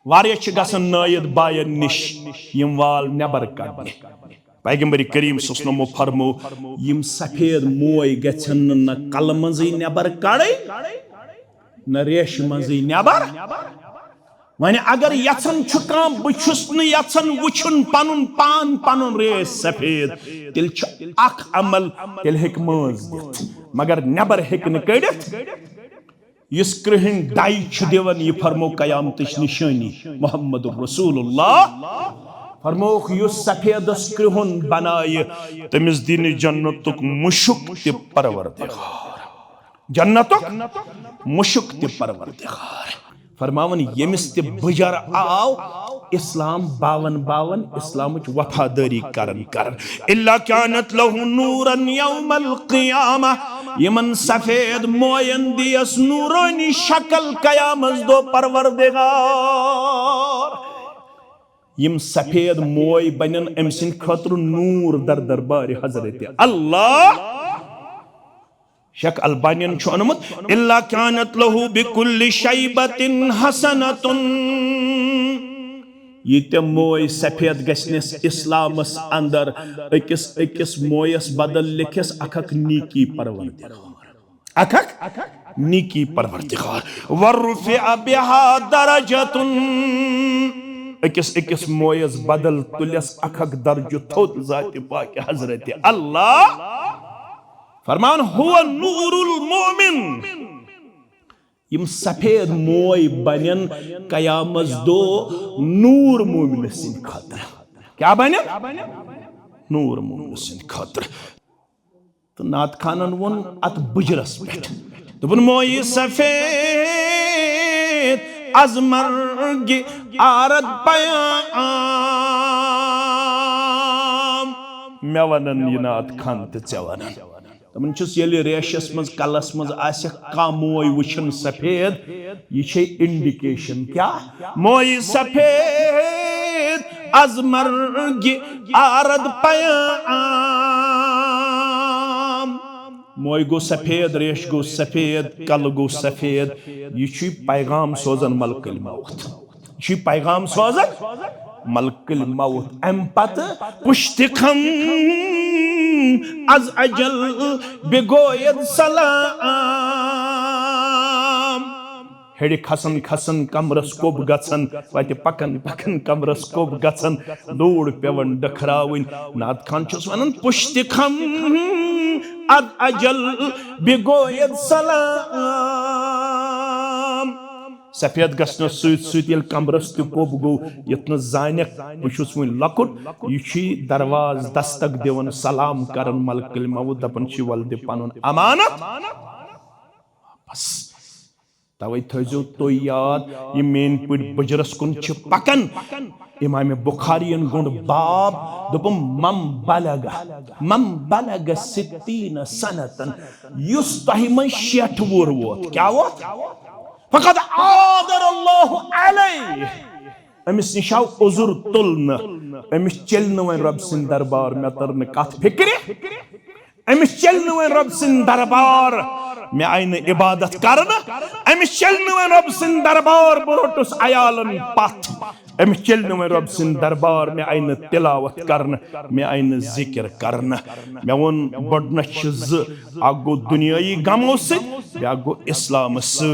वारिया छ गसन नायद बायन निश यम वाल नेबर कड़ने पैगंबर करीम सल्लल्लाहु फरमो यम सफेद मोय गछन न कल मंजी नेबर कड़े न रेश मंजी नेबर वन अगर यछन छुकाम बुछुस न यछन वुछुन पनुन पान पनुन रेश सफेद तिल छ अख अमल तिल हेक मज दित मगर नेबर हेक न कड़ित इस कृहिन दाई छ दिवन ये फरमो कयामतच निशानी मोहम्मद रसूलुल्लाह फरमो युस सफेद कृहुन बनाय तमिस दिन जन्नतुक मुशुक ते परवरदिगार जन्नतुक मुशुक ते परवरदिगार फरमावन यमिस ते बजार आव इस्लाम 52 इस्लाम वफादारी करन इल्ला कानत लहु नूरन यौमल क़ियामा यमन सफेद मोयन दियस नूरानी शक्ल कयामत दो परवरदिगार यम सफेद मोय बनन अमसिन खतर नूर दर दरबार हजरत अल्लाह शेख अलबानियन छु अनुमत इल्ला कानत लहु बिकुल्लि शैबतिन हसनतुन ये मोय सफेद गसनस इस्लामस अंदर अकिस मोयस बदल लिखिस अखक नीकी परवरदिगार अखक नीकी परवरदिगार वरफिअ बिहा दरजतुन अकिस मोयस बदल तुलस अखक दर्जु थोत जात पाक हजरत अल्लाह फरमान हुवा नूरुल मोमिन यम सफेद मोय बनन कयामत दो नूर मोमिन सिन खातर क्या बनन नूर मोमिन सिन खातर तो नात खानन वोन अत बुजरस पेट दोपन मोय सफेद अजमर्ग आरद पयाम मे वनन ये नात खान ते चे वनन तमन छुस येले रेशस मज कलस मज आसे का मोय वुछन सफेद ये छे इंडिकेशन क्या मोय सफेद अजमर्ग आरद पयाम मोय गो सफेद रेश गो सफेद कल गो सफेद ये छे पैगाम सोजन मलकल मौत ये पैगाम सोजन मलकल मौत अम पत पुश्तिखम अज अजल बिगोयद सलाम हेडि खसन खसन कमरस कोब गसन वत पकन पकन कमरस कोब गसन लोड पेवन डखरावन नात खान छस वनन पुश्तिखम अज अजल बिगोयद सलाम सफेद गसन सुत यल कमरस त कोब गो यत्न जानक बुछुस वन लकुट ये दरवाज दस्तक दिवन सलाम करन मलकल मौत दपन छी वल दे पनुन अमानत बस तवै थजो तो याद ये मेन पुट बजरस कुन छ पकन इमाम बुखारीन गुंड बाब दपम मम बलग 60 सनतन युस्तहिम 60 वुर वोत क्या वोत फकद आदर अल्लाह अलैह अमिस निशाव उजुर तुलन अमिस चलन वन रब सिन दरबार में तरन कथ फिक्र अमिस चलन वन रब सिन दरबार में आइन इबादत करन अमिस चलन वन रब सिन दरबार बोटस अयालन पथ अमिस चलन वन रब सिन दरबार में आइन तिलावत करन में आइन जिक्र करन में वन बडन छ ज आगो दुनियाई गमो से आगो इस्लाम से